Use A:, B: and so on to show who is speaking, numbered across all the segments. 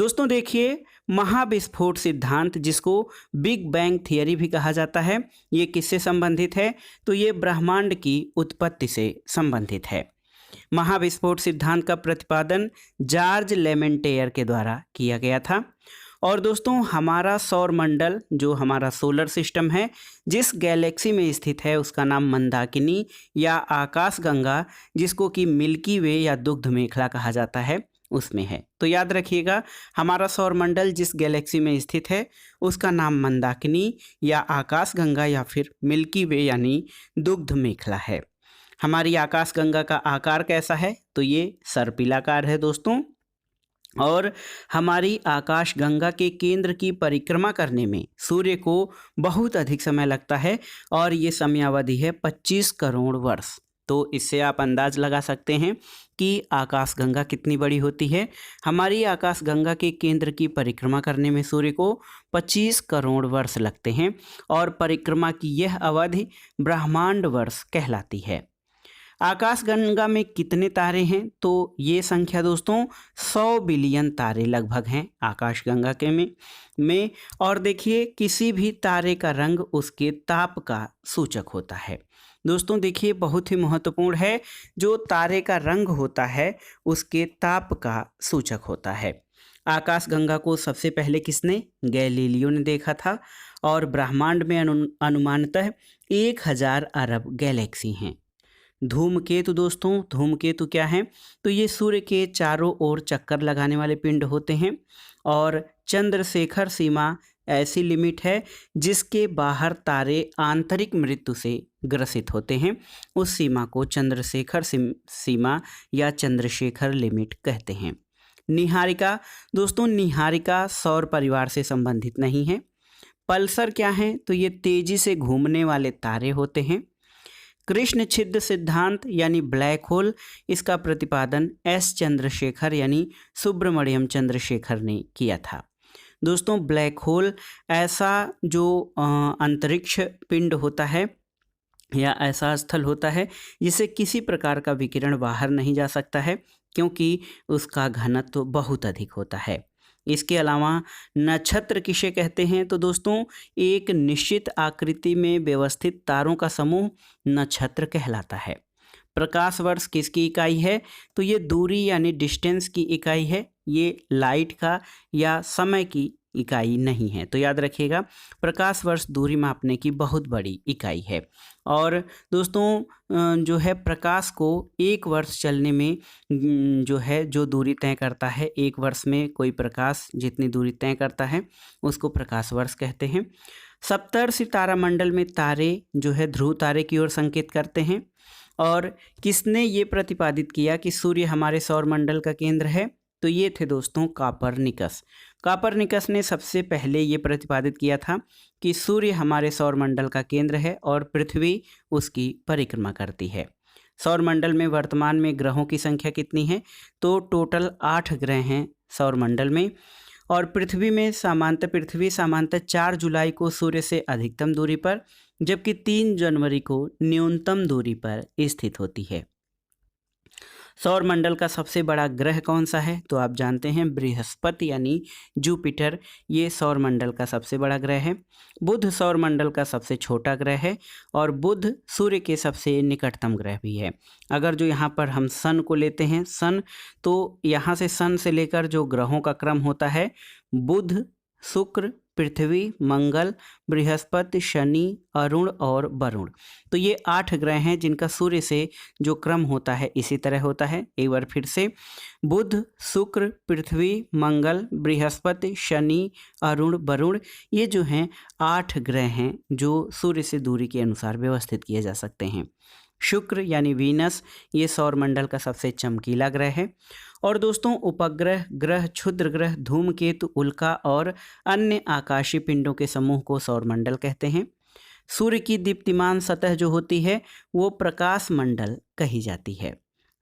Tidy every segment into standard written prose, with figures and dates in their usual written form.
A: दोस्तों देखिए, महाविस्फोट सिद्धांत जिसको बिग बैंग थियरी भी कहा जाता है, ये किससे संबंधित है? तो ये ब्रह्मांड की उत्पत्ति से संबंधित है। महाविस्फोट सिद्धांत का प्रतिपादन जॉर्ज लेमेंटेयर के द्वारा किया गया था। और दोस्तों, हमारा सौर मंडल जो हमारा सोलर सिस्टम है, जिस गैलेक्सी में स्थित है उसका नाम मंदाकिनी या आकाशगंगा, जिसको कि मिल्की वे या दुग्ध मेखला कहा जाता है, उसमें है। तो याद रखिएगा, हमारा सौर मंडल जिस गैलेक्सी में स्थित है उसका नाम मंदाकिनी या आकाशगंगा या फिर मिल्की वे यानी दुग्ध मेखला है। हमारी आकाशगंगा का आकार कैसा है? तो ये सर्पिलाकार है दोस्तों। और हमारी आकाशगंगा के केंद्र की परिक्रमा करने में सूर्य को बहुत अधिक समय लगता है और ये समयावधि है 25 करोड़ वर्ष। तो इससे आप अंदाज लगा सकते हैं कि आकाशगंगा कितनी बड़ी होती है। हमारी आकाशगंगा के केंद्र की परिक्रमा करने में सूर्य को 25 करोड़ वर्ष लगते हैं और परिक्रमा की यह अवधि ब्रह्मांड वर्ष कहलाती है। आकाशगंगा में कितने तारे हैं? तो ये संख्या दोस्तों 100 बिलियन तारे लगभग हैं आकाशगंगा के में। और देखिए, किसी भी तारे का रंग उसके ताप का सूचक होता है। दोस्तों देखिए, बहुत ही महत्वपूर्ण है, जो तारे का रंग होता है उसके ताप का सूचक होता है। आकाशगंगा को सबसे पहले किसने? गैलीलियो ने देखा था। और ब्रह्मांड में अनुमानतः 1000 अरब गैलेक्सी हैं। धूमकेतु दोस्तों, धूमकेतु क्या हैं? तो ये सूर्य के चारों ओर चक्कर लगाने वाले पिंड होते हैं। और चंद्रशेखर सीमा ऐसी लिमिट है जिसके बाहर तारे आंतरिक मृत्यु से ग्रसित होते हैं। उस सीमा को चंद्रशेखर सीमा या चंद्रशेखर लिमिट कहते हैं। निहारिका दोस्तों, निहारिका सौर परिवार से संबंधित नहीं है। पल्सर क्या है? तो ये तेजी से घूमने वाले तारे होते हैं। कृष्ण छिद्र सिद्धांत यानी ब्लैक होल, इसका प्रतिपादन एस चंद्रशेखर यानी सुब्रमण्यम चंद्रशेखर ने किया था। दोस्तों, ब्लैक होल ऐसा जो अंतरिक्ष पिंड होता है या ऐसा स्थल होता है जिसे किसी प्रकार का विकिरण बाहर नहीं जा सकता है, क्योंकि उसका घनत्व बहुत अधिक होता है। इसके अलावा नक्षत्र किसे कहते हैं? तो दोस्तों, एक निश्चित आकृति में व्यवस्थित तारों का समूह नक्षत्र कहलाता है। प्रकाश वर्ष किसकी इकाई है? तो ये दूरी यानी डिस्टेंस की इकाई है। ये लाइट का या समय की इकाई नहीं है। तो याद रखिएगा, प्रकाश वर्ष दूरी मापने की बहुत बड़ी इकाई है। और दोस्तों, जो है प्रकाश को एक वर्ष चलने में जो दूरी तय करता है, एक वर्ष में कोई प्रकाश जितनी दूरी तय करता है उसको प्रकाश वर्ष कहते हैं। सप्तर्षि तारामंडल में तारे जो है ध्रुव तारे की ओर संकेत करते हैं। और किसने ये प्रतिपादित किया कि सूर्य हमारे सौरमंडल का केंद्र है? तो ये थे दोस्तों कापरनिकस। कापरनिकस ने सबसे पहले ये प्रतिपादित किया था कि सूर्य हमारे सौरमंडल का केंद्र है और पृथ्वी उसकी परिक्रमा करती है। सौरमंडल में वर्तमान में ग्रहों की संख्या कितनी है? तो टोटल 8 ग्रह हैं सौरमंडल में। और पृथ्वी सामान्यतः 4 जुलाई को सूर्य से अधिकतम दूरी पर, जबकि 3 जनवरी को न्यूनतम दूरी पर स्थित होती है। सौरमंडल का सबसे बड़ा ग्रह कौन सा है? तो आप जानते हैं बृहस्पति यानी जुपिटर, ये सौरमंडल का सबसे बड़ा ग्रह है। बुध सौरमंडल का सबसे छोटा ग्रह है और बुध सूर्य के सबसे निकटतम ग्रह भी है। अगर जो यहाँ पर हम सन को लेते हैं, सन, तो यहाँ से सन से लेकर जो ग्रहों का क्रम होता है, बुध, शुक्र, पृथ्वी, मंगल, बृहस्पति, शनि, अरुण और वरुण, तो ये 8 ग्रह हैं जिनका सूर्य से जो क्रम होता है इसी तरह होता है। एक बार फिर से, बुध, शुक्र, पृथ्वी, मंगल, बृहस्पति, शनि, अरुण, वरुण, ये जो हैं 8 ग्रह हैं जो सूर्य से दूरी के अनुसार व्यवस्थित किए जा सकते हैं। शुक्र यानी वीनस, ये सौरमंडल का सबसे चमकीला ग्रह है। और दोस्तों, उपग्रह, ग्रह, क्षुद्र ग्रह, धूमकेतु, उल्का और अन्य आकाशीय पिंडों के समूह को सौरमंडल कहते हैं। सूर्य की दीप्तिमान सतह जो होती है वो प्रकाश मंडल कही जाती है।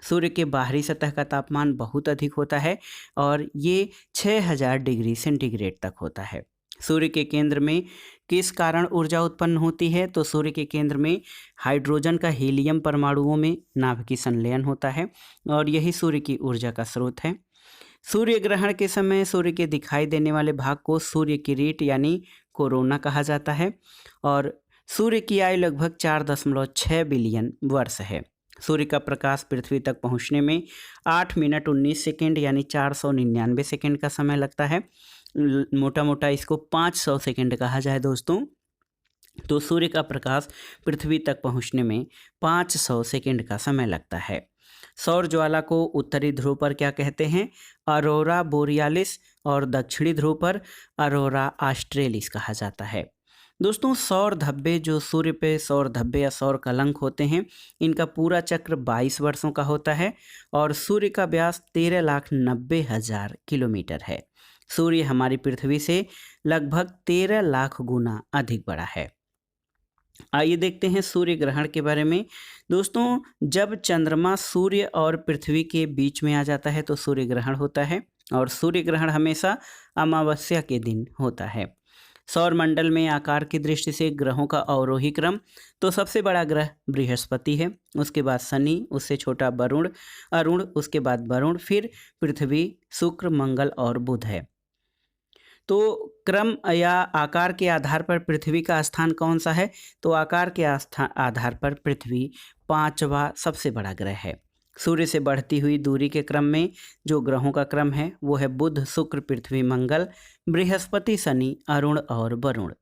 A: सूर्य के बाहरी सतह का तापमान बहुत अधिक होता है और ये 6000 डिग्री सेंटीग्रेड तक होता है। सूर्य के केंद्र में किस कारण ऊर्जा उत्पन्न होती है? तो सूर्य के केंद्र में हाइड्रोजन का हीलियम परमाणुओं में नाभिकीय संलयन होता है और यही सूर्य की ऊर्जा का स्रोत है। सूर्य ग्रहण के समय सूर्य के दिखाई देने वाले भाग को सूर्य किरीट यानी कोरोना कहा जाता है और सूर्य की आयु लगभग 4.6 बिलियन वर्ष है। सूर्य का प्रकाश पृथ्वी तक पहुंचने में 8 मिनट 19 सेकेंड यानी 499 सेकेंड का समय लगता है। मोटा मोटा इसको 500 सेकेंड कहा जाए दोस्तों, तो सूर्य का प्रकाश पृथ्वी तक पहुंचने में 500 सेकेंड का समय लगता है। सौर ज्वाला को उत्तरी ध्रुव पर क्या कहते हैं? अरोरा बोरियालिस और दक्षिणी ध्रुव पर अरोरा ऑस्ट्रेलिस कहा जाता है। दोस्तों सौर धब्बे जो सूर्य पे सौर धब्बे या सौर कलंक होते हैं, इनका पूरा चक्र 22 वर्षों का होता है और सूर्य का व्यास 13,90,000 किलोमीटर है। सूर्य हमारी पृथ्वी से लगभग 13 लाख गुना अधिक बड़ा है। आइए देखते हैं सूर्य ग्रहण के बारे में। दोस्तों जब चंद्रमा सूर्य और पृथ्वी के बीच में आ जाता है तो सूर्य ग्रहण होता है और सूर्य ग्रहण हमेशा अमावस्या के दिन होता है। सौर मंडल में आकार की दृष्टि से ग्रहों का अवरोही क्रम, तो सबसे बड़ा ग्रह बृहस्पति है, उसके बाद शनि, उससे छोटा वरुण, अरुण, उसके बाद वरुण, फिर पृथ्वी, शुक्र, मंगल और बुध है। तो क्रम या आकार के आधार पर पृथ्वी का स्थान कौन सा है? तो आकार के आधार पर पृथ्वी 5वां सबसे बड़ा ग्रह है। सूर्य से बढ़ती हुई दूरी के क्रम में जो ग्रहों का क्रम है वो है बुध, शुक्र, पृथ्वी, मंगल, बृहस्पति, शनि, अरुण और वरुण।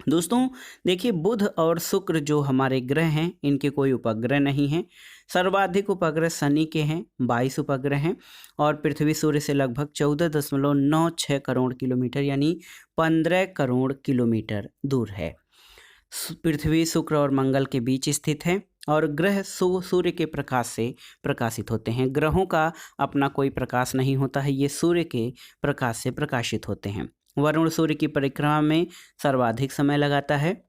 A: दोस्तों देखिए बुध और शुक्र जो हमारे ग्रह हैं इनके कोई उपग्रह नहीं हैं। सर्वाधिक उपग्रह शनि के हैं, 22 उपग्रह हैं और पृथ्वी सूर्य से लगभग 14.96 करोड़ किलोमीटर यानी 15 करोड़ किलोमीटर दूर है। पृथ्वी, शुक्र और मंगल के बीच स्थित है और ग्रह सूर्य के प्रकाश से प्रकाशित होते हैं। ग्रहों का अपना कोई प्रकाश नहीं होता है, ये सूर्य के प्रकाश से प्रकाशित होते हैं। वरुण सूर्य की परिक्रमा में सर्वाधिक समय लगाता है।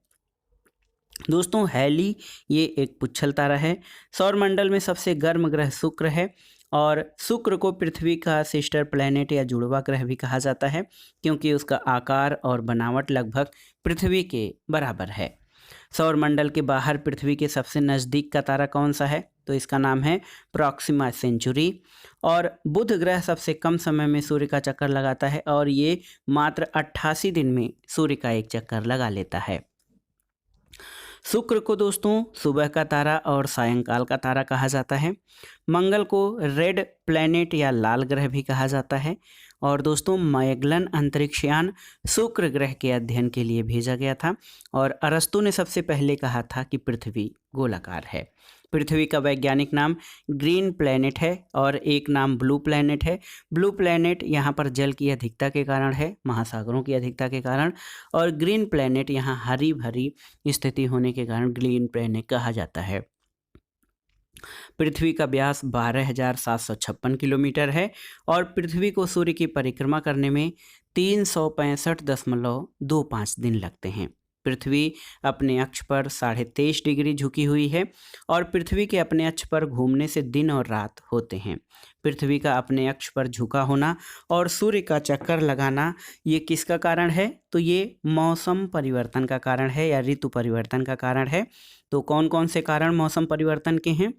A: दोस्तों हैली ये एक पुच्छल तारा है। सौर मंडल में सबसे गर्म ग्रह शुक्र है और शुक्र को पृथ्वी का सिस्टर प्लैनेट या जुड़वा ग्रह भी कहा जाता है क्योंकि उसका आकार और बनावट लगभग पृथ्वी के बराबर है। सौर मंडल के बाहर पृथ्वी के सबसे नज़दीक का तारा कौन सा है? तो इसका नाम है प्रॉक्सिमा सेंचुरी। और बुध ग्रह सबसे कम समय में सूर्य का चक्कर लगाता है और ये मात्र 88 दिन में सूर्य का एक चक्कर लगा लेता है। शुक्र को दोस्तों सुबह का तारा और सायंकाल का तारा कहा जाता है। मंगल को रेड प्लैनेट या लाल ग्रह भी कहा जाता है। और दोस्तों मैगलन अंतरिक्षयान शुक्र ग्रह के अध्ययन के लिए भेजा गया था और अरस्तु ने सबसे पहले कहा था कि पृथ्वी गोलाकार है। पृथ्वी का वैज्ञानिक नाम ग्रीन प्लैनेट है और एक नाम ब्लू प्लैनेट है। ब्लू प्लैनेट यहाँ पर जल की अधिकता के कारण है, महासागरों की अधिकता के कारण, और ग्रीन प्लैनेट यहाँ हरी भरी स्थिति होने के कारण ग्रीन प्लैनेट कहा जाता है। पृथ्वी का व्यास 12,756 किलोमीटर है और पृथ्वी को सूर्य की परिक्रमा करने में 365.25 दिन लगते हैं। पृथ्वी अपने अक्ष पर 23.5 डिग्री झुकी हुई है और पृथ्वी के अपने अक्ष पर घूमने से दिन और रात होते हैं। पृथ्वी का अपने अक्ष पर झुका होना और सूर्य का चक्कर लगाना ये किसका कारण है? तो ये मौसम परिवर्तन का कारण है या ऋतु परिवर्तन का कारण है। तो कौन कौन से कारण मौसम परिवर्तन के हैं?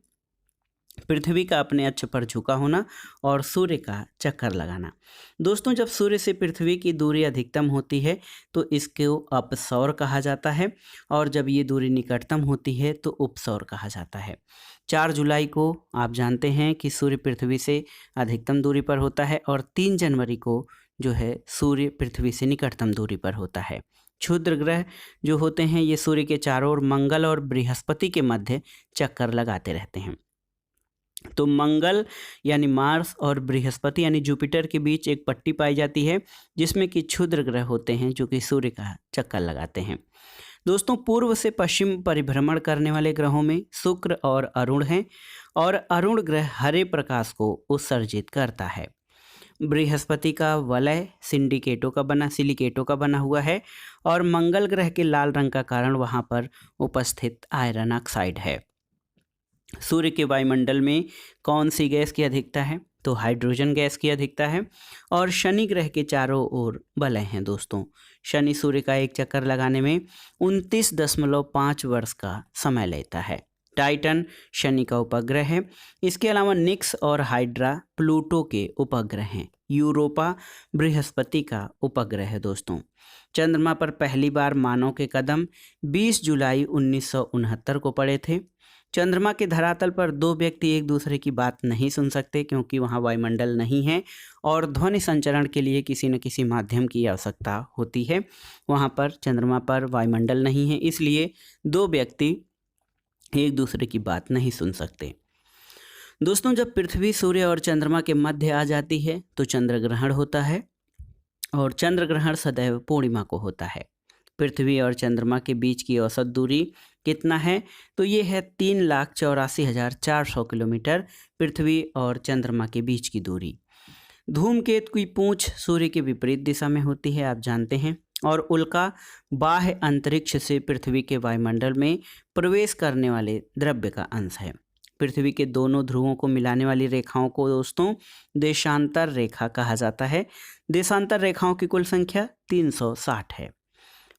A: पृथ्वी का अपने अक्ष पर झुका होना और सूर्य का चक्कर लगाना। दोस्तों जब सूर्य से पृथ्वी की दूरी अधिकतम होती है तो इसको अपसौर कहा जाता है और जब ये दूरी निकटतम होती है तो उपसौर कहा जाता है। 4 जुलाई को आप जानते हैं कि सूर्य पृथ्वी से अधिकतम दूरी पर होता है और 3 जनवरी को जो है सूर्य पृथ्वी से निकटतम दूरी पर होता है। क्षुद्र ग्रह जो होते हैं ये सूर्य के चारों ओर मंगल और बृहस्पति के मध्य चक्कर लगाते रहते हैं। तो मंगल यानी मार्स और बृहस्पति यानी जुपिटर के बीच एक पट्टी पाई जाती है जिसमें कि क्षुद्र ग्रह होते हैं जो कि सूर्य का चक्कर लगाते हैं। दोस्तों पूर्व से पश्चिम परिभ्रमण करने वाले ग्रहों में शुक्र और अरुण हैं और अरुण ग्रह हरे प्रकाश को उत्सर्जित करता है। बृहस्पति का वलय सिलिकेटों का बना हुआ है और मंगल ग्रह के लाल रंग का कारण वहाँ पर उपस्थित आयरन ऑक्साइड है। सूर्य के वायुमंडल में कौन सी गैस की अधिकता है? तो हाइड्रोजन गैस की अधिकता है और शनि ग्रह के चारों ओर वलय हैं। दोस्तों शनि सूर्य का एक चक्कर लगाने में 29.5 वर्ष का समय लेता है। टाइटन शनि का उपग्रह है। इसके अलावा निक्स और हाइड्रा प्लूटो के उपग्रह हैं। यूरोपा बृहस्पति का उपग्रह है दोस्तों। चंद्रमा पर पहली बार मानव के कदम 20 जुलाई 1969 को पड़े थे। चंद्रमा के धरातल पर दो व्यक्ति एक दूसरे की बात नहीं सुन सकते क्योंकि वहाँ वायुमंडल नहीं है और ध्वनि संचरण के लिए किसी न किसी माध्यम की आवश्यकता होती है। वहाँ पर चंद्रमा पर वायुमंडल नहीं है, इसलिए दो व्यक्ति एक दूसरे की बात नहीं सुन सकते। दोस्तों, जब पृथ्वी सूर्य और चंद्रमा के मध्य आ जाती है तो चंद्र ग्रहण होता है और चंद्र ग्रहण सदैव पूर्णिमा को होता है। पृथ्वी और चंद्रमा के बीच की औसत दूरी कितना है? तो ये है 3,84,400 किलोमीटर पृथ्वी और चंद्रमा के बीच की दूरी। धूमकेतु की पूंछ सूर्य के विपरीत दिशा में होती है, आप जानते हैं, और उल्का बाह्य अंतरिक्ष से पृथ्वी के वायुमंडल में प्रवेश करने वाले द्रव्य का अंश है। पृथ्वी के दोनों ध्रुवों को मिलाने वाली रेखाओं को दोस्तों देशांतर रेखा कहा जाता है। देशांतर रेखाओं की कुल संख्या 360 है।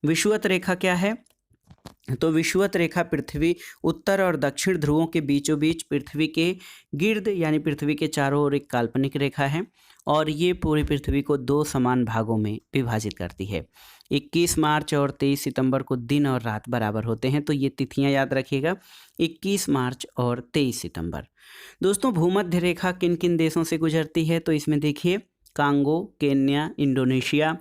A: विषुवत रेखा क्या है? तो विषुवत रेखा पृथ्वी उत्तर और दक्षिण ध्रुवों के बीचों बीच पृथ्वी के गिर्द यानी पृथ्वी के चारों ओर एक काल्पनिक रेखा है और ये पूरी पृथ्वी को दो समान भागों में विभाजित करती है। 21 मार्च और 23 सितंबर को दिन और रात बराबर होते हैं, तो ये तिथियां याद रखिएगा, 21 मार्च और 23 सितंबर। दोस्तों, भूमध्य रेखा किन किन देशों से गुजरती है? तो इसमें देखिए, Congo, Kenya, Indonesia,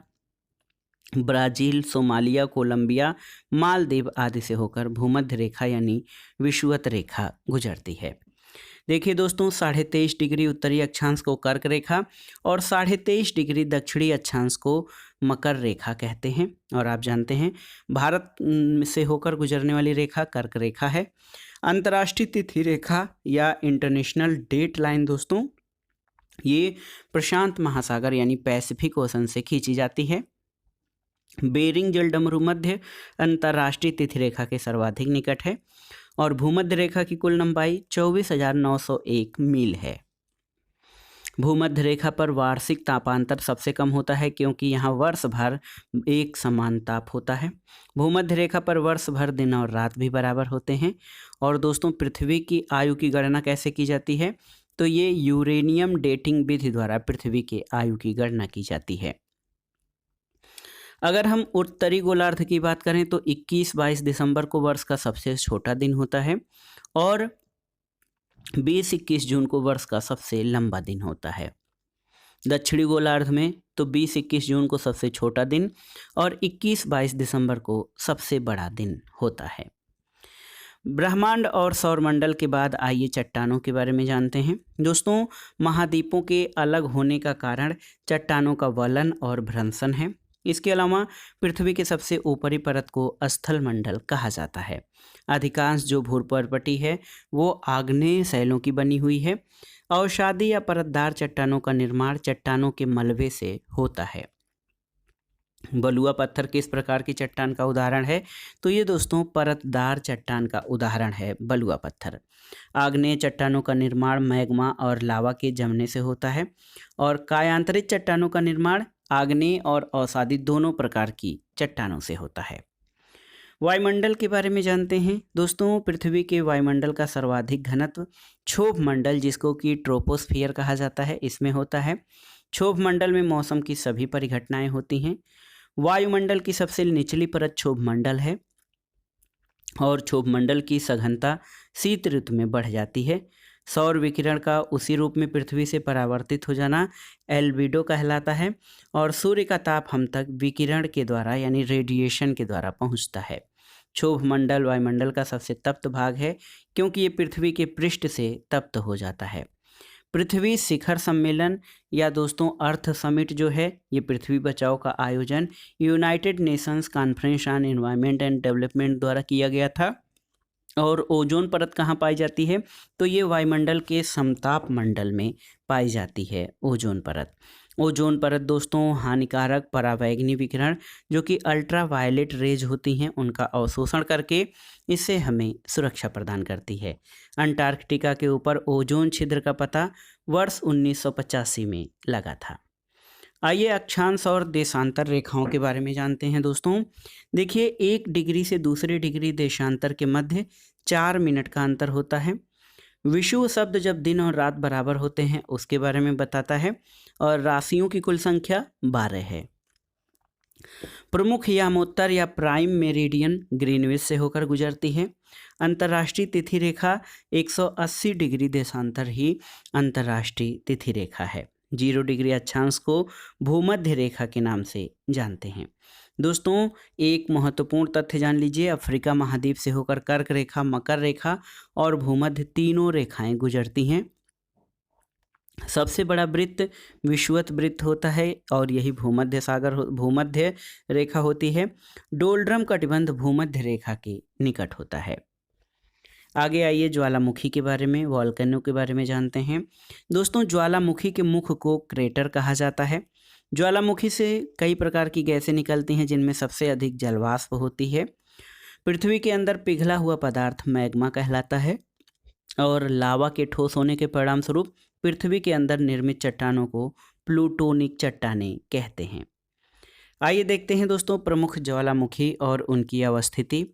A: Brazil, Somalia, Colombia, Maldives आदि से होकर भूमध्य रेखा यानी विषुवत रेखा गुजरती है। देखिए दोस्तों, 23.5 डिग्री उत्तरी अक्षांश को कर्क रेखा और 23.5 डिग्री दक्षिणी अक्षांश को मकर रेखा कहते हैं। और आप जानते हैं भारत से होकर गुजरने वाली रेखा कर्क रेखा है। अंतर्राष्ट्रीय तिथि रेखा या इंटरनेशनल डेट लाइन दोस्तों, ये प्रशांत महासागर यानी पैसिफिक ओशन से खींची जाती है। बेरिंग जलडमरू मध्य अंतर्राष्ट्रीय तिथि रेखा के सर्वाधिक निकट है और भूमध्य रेखा की कुल लंबाई 24,901 मील है। भूमध्य रेखा पर वार्षिक तापांतर सबसे कम होता है क्योंकि यहाँ वर्ष भर एक समान ताप होता है। भूमध्य रेखा पर वर्ष भर दिन और रात भी बराबर होते हैं। और दोस्तों, पृथ्वी की आयु की गणना कैसे की जाती है? तो ये यूरेनियम डेटिंग विधि द्वारा पृथ्वी के आयु की गणना की जाती है। अगर हम उत्तरी गोलार्ध की बात करें तो 21-22 दिसंबर को वर्ष का सबसे छोटा दिन होता है और 20-21 जून को वर्ष का सबसे लंबा दिन होता है। दक्षिणी गोलार्ध में तो 20-21 जून को सबसे छोटा दिन और 21-22 दिसंबर को सबसे बड़ा दिन होता है। ब्रह्मांड और सौरमंडल के बाद आइए चट्टानों के बारे में जानते हैं। दोस्तों, महाद्वीपों के अलग होने का कारण चट्टानों का वलन और भ्रंशन है। इसके अलावा पृथ्वी के सबसे ऊपरी परत को स्थल मंडल कहा जाता है। अधिकांश जो भूपर्वती है वो आग्नेय शैलों की बनी हुई है। अवसादी या परतदार चट्टानों का निर्माण चट्टानों के मलबे से होता है। बलुआ पत्थर किस प्रकार की चट्टान का उदाहरण है? तो ये दोस्तों परतदार चट्टान का उदाहरण है बलुआ पत्थर। आग्नेय चट्टानों का निर्माण मैग्मा और लावा के जमने से होता है और कायांतरित चट्टानों का निर्माण आग्नेय और अवसादी दोनों प्रकार की चट्टानों से होता है। वायुमंडल के बारे में जानते हैं। दोस्तों, पृथ्वी के वायुमंडल का सर्वाधिक घनत्व क्षोभ मंडल, जिसको कि ट्रोपोस्फियर कहा जाता है, इसमें होता है। क्षोभ मंडल में मौसम की सभी परिघटनाएं होती हैं। वायुमंडल की सबसे निचली परत क्षोभ मंडल है और क्षोभ मंडल की सघनता शीत ऋतु में बढ़ जाती है। सौर विकिरण का उसी रूप में पृथ्वी से परावर्तित हो जाना एल्बिडो कहलाता है और सूर्य का ताप हम तक विकिरण के द्वारा यानी रेडिएशन के द्वारा पहुंचता है। क्षोभ मंडल वायुमंडल का सबसे तप्त भाग है क्योंकि ये पृथ्वी के पृष्ठ से तप्त हो जाता है। पृथ्वी शिखर सम्मेलन या दोस्तों अर्थ समिट जो है, ये पृथ्वी बचाओ का आयोजन United Nations conference on environment and development द्वारा किया गया था। और ओजोन परत कहाँ पाई जाती है? तो ये वायुमंडल के समताप मंडल में पाई जाती है ओजोन परत। ओजोन परत दोस्तों हानिकारक पराबैंगनी विकिरण जो कि अल्ट्रावायलेट रेज होती हैं उनका अवशोषण करके इससे हमें सुरक्षा प्रदान करती है। अंटार्कटिका के ऊपर ओजोन छिद्र का पता वर्ष 1985 में लगा था। आइए अक्षांश और देशांतर रेखाओं के बारे में जानते हैं दोस्तों। देखिए, 1 डिग्री से दूसरे डिग्री देशांतर के मध्य 4 मिनट का अंतर होता है। विषुव शब्द जब दिन और रात बराबर होते हैं उसके बारे में बताता है, और राशियों की कुल संख्या 12 है। प्रमुख यामोत्तर या प्राइम मेरिडियन ग्रीनविच से होकर गुजरती है। अंतर्राष्ट्रीय तिथि रेखा 180 डिग्री देशांतर ही अंतर्राष्ट्रीय तिथि रेखा है। 0 डिग्री अक्षांश को भूमध्य रेखा के नाम से जानते हैं। दोस्तों, एक महत्वपूर्ण तथ्य जान लीजिए, अफ्रीका महाद्वीप से होकर कर्क रेखा, मकर रेखा और भूमध्य तीनों रेखाएं गुजरती हैं। सबसे बड़ा वृत्त विषुवत वृत्त होता है और यही भूमध्य रेखा होती है। डोलड्रम कटिबंध भूमध्य रेखा के निकट होता है। आगे आइए ज्वालामुखी के बारे में, वॉल्केनो के बारे में जानते हैं। दोस्तों, ज्वालामुखी के मुख को क्रेटर कहा जाता है। ज्वालामुखी से कई प्रकार की गैसें निकलती हैं, जिनमें सबसे अधिक जलवाष्प होती है। पृथ्वी के अंदर पिघला हुआ पदार्थ मैग्मा कहलाता है, और लावा के ठोस होने के परिणाम स्वरूप पृथ्वी के अंदर निर्मित चट्टानों को प्लूटोनिक चट्टानें कहते हैं। आइए देखते हैं दोस्तों प्रमुख ज्वालामुखी और उनकी अवस्थिति।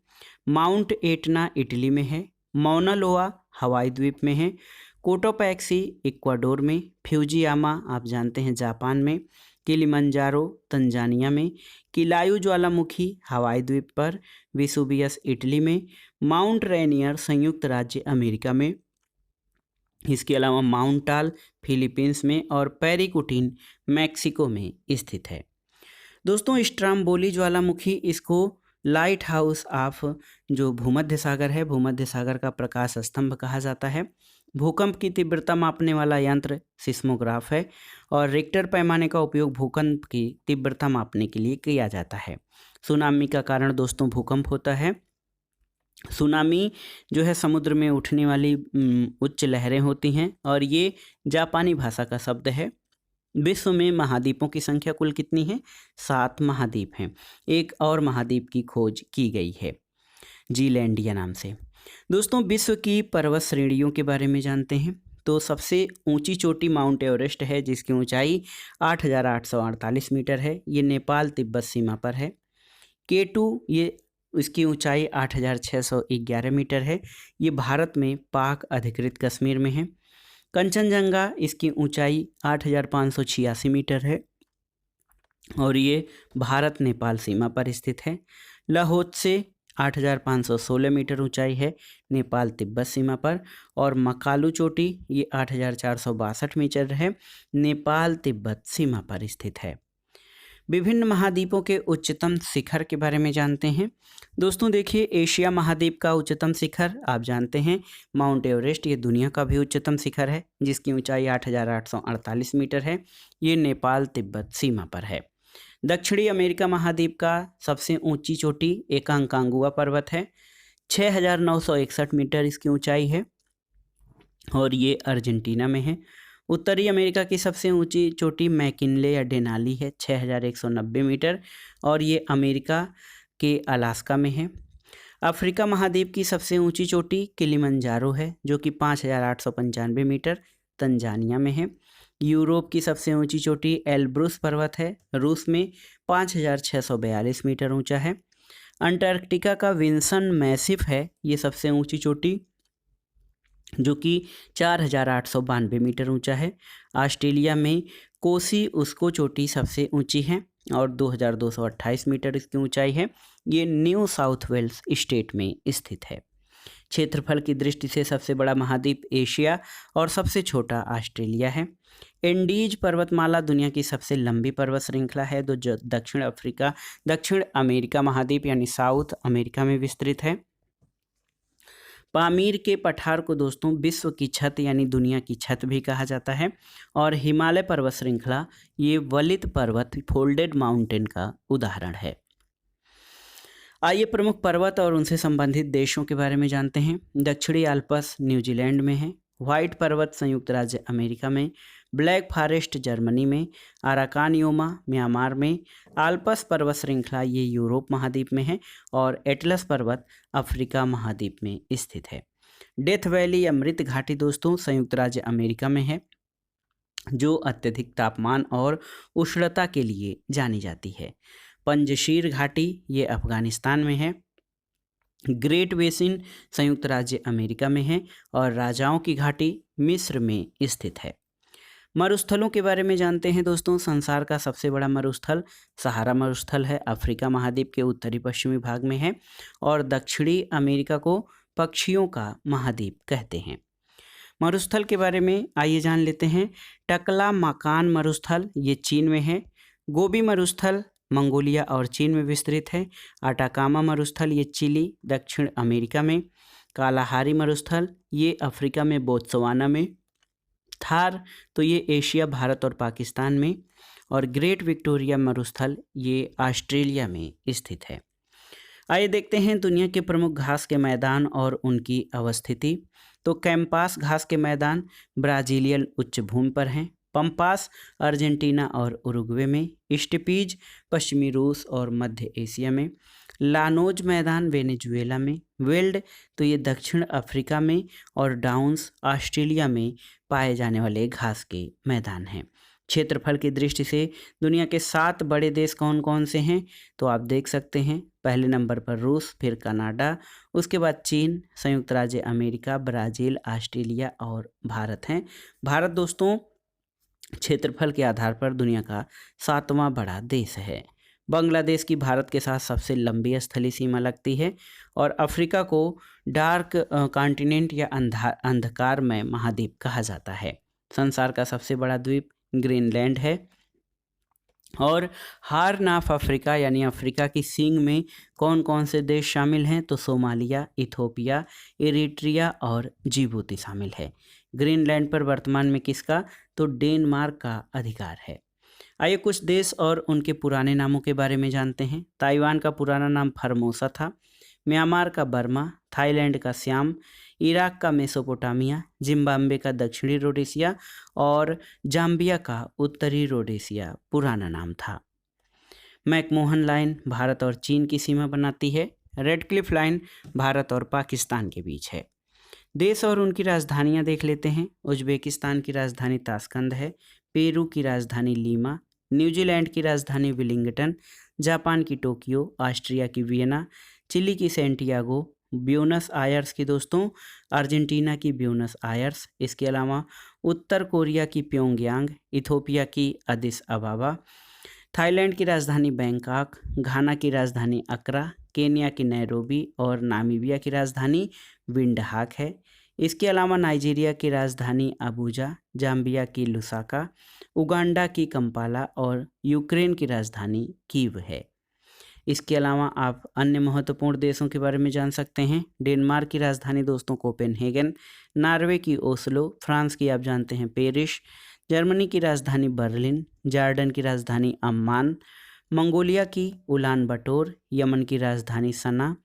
A: माउंट एटना इटली में है, मौना लोआ हवाई द्वीप में है, कोटोपैक्सी इक्वाडोर में, फ्यूजियामा आप जानते हैं जापान में, किलिमंजारो तंजानिया में, किलायू ज्वालामुखी हवाई द्वीप पर, विसुवियस इटली में, माउंट रेनियर संयुक्त राज्य अमेरिका में, इसके अलावा माउंट टाल फिलीपींस में और पेरिकुटिन मैक्सिको में स्थित है। दोस्तों, स्ट्राम्बोली ज्वालामुखी, इसको लाइट हाउस ऑफ जो भूमध्य सागर है, भूमध्य सागर का प्रकाश स्तंभ कहा जाता है। भूकंप की तीव्रता मापने वाला यंत्र सिस्मोग्राफ है, और रिक्टर पैमाने का उपयोग भूकंप की तीव्रता मापने के लिए किया जाता है। सुनामी का कारण दोस्तों भूकंप होता है। सुनामी जो है समुद्र में उठने वाली उच्च लहरें होती हैं, और ये जापानी भाषा का शब्द है। विश्व में महाद्वीपों की संख्या कुल कितनी है? 7 महाद्वीप हैं। एक और महाद्वीप की खोज की गई है जीलैंडिया नाम से। दोस्तों, विश्व की पर्वत श्रेणियों के बारे में जानते हैं। तो सबसे ऊंची चोटी माउंट एवरेस्ट है, जिसकी ऊंचाई 8,848 मीटर है। ये नेपाल तिब्बत सीमा पर है। K2 ये इसकी ऊंचाई 8,611 मीटर है। ये भारत में पाक अधिकृत कश्मीर में है। कंचनजंगा, इसकी ऊंचाई 8,586 मीटर है और ये भारत नेपाल सीमा पर स्थित है। लाहोत्से 8,516 मीटर ऊंचाई है, नेपाल तिब्बत सीमा पर। और मकालू चोटी ये 8,462 मीटर है, नेपाल तिब्बत सीमा पर स्थित है। विभिन्न महाद्वीपों के उच्चतम शिखर के बारे में जानते हैं। दोस्तों देखिए, एशिया महाद्वीप का उच्चतम शिखर आप जानते हैं माउंट एवरेस्ट, ये दुनिया का भी उच्चतम शिखर है, जिसकी ऊंचाई 8,848 मीटर है। ये नेपाल तिब्बत सीमा पर है। दक्षिणी अमेरिका महाद्वीप का सबसे ऊंची चोटी एकांकागुआ पर्वत है, 6,961 मीटर इसकी ऊंचाई है, और ये अर्जेंटीना में है। उत्तरी अमेरिका की सबसे ऊंची चोटी मैकिनले या डेनाली है, 6,190 मीटर, और ये अमेरिका के अलास्का में है। अफ्रीका महाद्वीप की सबसे ऊंची चोटी किलिमंजारो है, जो कि 5,895 मीटर तंजानिया में है। यूरोप की सबसे ऊंची चोटी एल्ब्रुस पर्वत है, रूस में 5,642 मीटर ऊंचा है। अंटार्कटिका का विल्सन मैसिफ है, ये सबसे ऊंची चोटी, जो कि 4,892 मीटर ऊंचा है। ऑस्ट्रेलिया में कोसी उसको चोटी सबसे ऊंची है और 2,228 मीटर इसकी ऊंचाई है। ये न्यू साउथ वेल्स स्टेट में स्थित है। क्षेत्रफल की दृष्टि से सबसे बड़ा महाद्वीप एशिया और सबसे छोटा ऑस्ट्रेलिया है। एंडीज पर्वतमाला दुनिया की सबसे लंबी पर्वत श्रृंखला है, जो दक्षिण अमेरिका महाद्वीप यानी साउथ अमेरिका में विस्तृत है। पामीर के पठार को दोस्तों विश्व की छत यानी दुनिया की छत भी कहा जाता है। और हिमालय पर्वत श्रृंखला ये वलित पर्वत फोल्डेड माउंटेन का उदाहरण है। आइए प्रमुख पर्वत और उनसे संबंधित देशों के बारे में जानते हैं। दक्षिणी आल्प्स न्यूजीलैंड में है, व्हाइट पर्वत संयुक्त राज्य अमेरिका में, ब्लैक फॉरेस्ट जर्मनी में, अराकान योमा म्यांमार में, आल्प्स पर्वत श्रृंखला ये यूरोप महाद्वीप में है, और एटलस पर्वत अफ्रीका महाद्वीप में स्थित है। डेथ वैली या मृत घाटी दोस्तों संयुक्त राज्य अमेरिका में है। जो अत्यधिक तापमान और उष्णता के लिए जानी जाती है। पंजशीर घाटी ये अफगानिस्तान में है। ग्रेट बेसिन संयुक्त राज्य अमेरिका में है और राजाओं की घाटी मिस्र में स्थित है। मरुस्थलों के बारे में जानते हैं दोस्तों। संसार का सबसे बड़ा मरुस्थल सहारा मरुस्थल है, अफ्रीका महाद्वीप के उत्तरी पश्चिमी भाग में है और दक्षिणी अमेरिका को पक्षियों का महाद्वीप कहते हैं। मरुस्थल के बारे में आइए जान लेते हैं। टकला मकान मरुस्थल ये चीन में है। गोबी मरुस्थल मंगोलिया और चीन में विस्तृत है। अटाकामा मरुस्थल ये चिली दक्षिण अमेरिका में। कालाहारी मरुस्थल ये अफ्रीका में बोत्सवाना में। थार तो ये एशिया भारत और पाकिस्तान में। और ग्रेट विक्टोरिया मरुस्थल ये ऑस्ट्रेलिया में स्थित है। आइए देखते हैं दुनिया के प्रमुख घास के मैदान और उनकी अवस्थिति। तो कैंपास घास के मैदान ब्राजीलियन उच्च भूमि पर हैं। पंपास अर्जेंटीना और उरुग्वे में। स्टेपीज पश्चिमी रूस और मध्य एशिया में। लानोज मैदान वेनेजुएला में। वेल्ड तो ये दक्षिण अफ्रीका में और डाउन्स ऑस्ट्रेलिया में पाए जाने वाले घास के मैदान हैं। क्षेत्रफल की दृष्टि से दुनिया के 7 बड़े देश कौन कौन से हैं तो आप देख सकते हैं। पहले नंबर पर रूस, फिर कनाडा, उसके बाद चीन, संयुक्त राज्य अमेरिका, ब्राज़ील, ऑस्ट्रेलिया और भारत हैं। भारत दोस्तों क्षेत्रफल के आधार पर दुनिया का 7वां बड़ा देश है। बांग्लादेश की भारत के साथ सबसे लंबी स्थलीय सीमा लगती है और अफ्रीका को डार्क कॉन्टिनेंट या अंधकारमय महाद्वीप कहा जाता है। संसार का सबसे बड़ा द्वीप ग्रीनलैंड है। और हार्न ऑफ अफ्रीका यानी अफ्रीका की सींग में कौन कौन से देश शामिल हैं तो सोमालिया, इथोपिया, इरिट्रिया और जिबूती शामिल है। ग्रीनलैंड पर वर्तमान में किसका तो डेनमार्क का अधिकार है। आइए कुछ देश और उनके पुराने नामों के बारे में जानते हैं। ताइवान का पुराना नाम फॉर्मोसा था। म्यांमार का बर्मा, थाईलैंड का सियाम, इराक का मेसोपोटामिया, जिम्बाब्वे का दक्षिणी रोडेशिया और जाम्बिया का उत्तरी रोडेशिया पुराना नाम था। मैकमोहन लाइन भारत और चीन की सीमा बनाती है। रेड क्लिफ लाइन भारत और पाकिस्तान के बीच है। देश और उनकी राजधानियां देख लेते हैं। उज्बेकिस्तान की राजधानी ताशकंद है। पेरू की राजधानी लीमा, न्यूजीलैंड की राजधानी विलिंगटन, जापान की टोक्यो, ऑस्ट्रिया की वियना, चिली की सेंटियागो, ब्यूनस आयर्स की दोस्तों अर्जेंटीना की ब्यूनस आयर्स, इसके अलावा उत्तर कोरिया की प्योंगयांग, इथोपिया की अदिस अबाबा, थाईलैंड की राजधानी बैंकॉक, घाना की राजधानी अक्रा, केन्या की नैरोबी और नामीबिया की राजधानी विंडहाक है। इसके अलावा नाइजीरिया की राजधानी अबूजा, जाम्बिया की लुसाका, उगांडा की कंपाला और यूक्रेन की राजधानी कीव है। इसके अलावा आप अन्य महत्वपूर्ण देशों के बारे में जान सकते हैं। डेनमार्क की राजधानी दोस्तों कोपेनहेगन, नॉर्वे की ओस्लो, फ्रांस की आप जानते हैं पेरिस, जर्मनी की राजधानी बर्लिन, जॉर्डन की राजधानी अम्मान, मंगोलिया की उलान बटोर, यमन की राजधानी सना,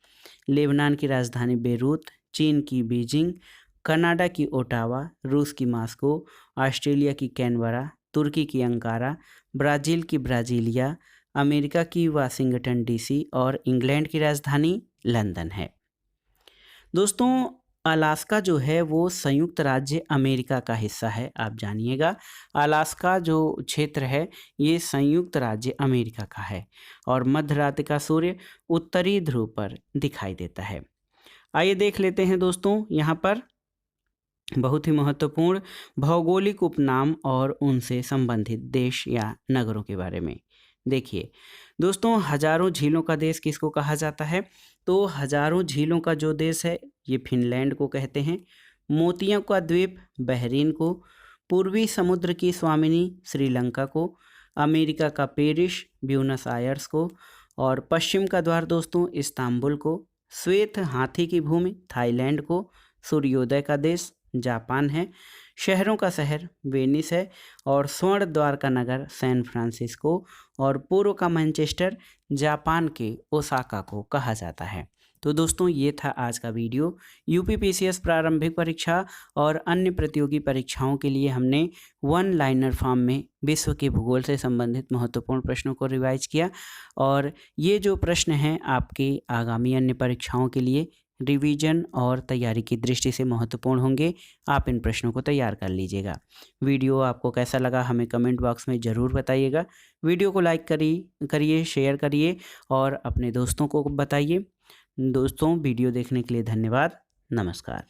A: लेबनान की राजधानी बेरूत, चीन की बीजिंग, कनाडा की ओटावा, रूस की मॉस्को, ऑस्ट्रेलिया की कैनबरा, तुर्की की अंकारा, ब्राज़ील की ब्राज़ीलिया, अमेरिका की वाशिंगटन डीसी और इंग्लैंड की राजधानी लंदन है। दोस्तों अलास्का जो है वो संयुक्त राज्य अमेरिका का हिस्सा है, आप जानिएगा। अलास्का जो क्षेत्र है ये संयुक्त राज्य अमेरिका का है और मध्य रात्रि का सूर्य उत्तरी ध्रुव पर दिखाई देता है। आइए देख लेते हैं दोस्तों यहाँ पर बहुत ही महत्वपूर्ण भौगोलिक उपनाम और उनसे संबंधित देश या नगरों के बारे में। देखिए दोस्तों हजारों झीलों का देश किसको कहा जाता है तो हजारों झीलों का जो देश है ये फिनलैंड को कहते हैं। मोतियों का द्वीप बहरीन को, पूर्वी समुद्र की स्वामिनी श्रीलंका को, अमेरिका का पेरिस ब्यूनस आयर्स को और पश्चिम का द्वार दोस्तों इस्तांबुल को, श्वेत हाथी की भूमि थाईलैंड को, सूर्योदय का देश जापान है, शहरों का शहर वेनिस है और स्वर्ण द्वार का नगर सैन फ्रांसिस्को और पूर्व का मैनचेस्टर जापान के ओसाका को कहा जाता है। तो दोस्तों ये था आज का वीडियो। यूपीपीसीएस प्रारंभिक परीक्षा और अन्य प्रतियोगी परीक्षाओं के लिए हमने वन लाइनर फॉर्म में विश्व के भूगोल से संबंधित महत्वपूर्ण प्रश्नों को रिवाइज किया और ये जो प्रश्न हैं आपके आगामी अन्य परीक्षाओं के लिए रिवीजन और तैयारी की दृष्टि से महत्वपूर्ण होंगे। आप इन प्रश्नों को तैयार कर लीजिएगा। वीडियो आपको कैसा लगा हमें कमेंट बॉक्स में ज़रूर बताइएगा। वीडियो को लाइक करिए, शेयर करिए और अपने दोस्तों को बताइए। दोस्तों, वीडियो देखने के लिए धन्यवाद। नमस्कार।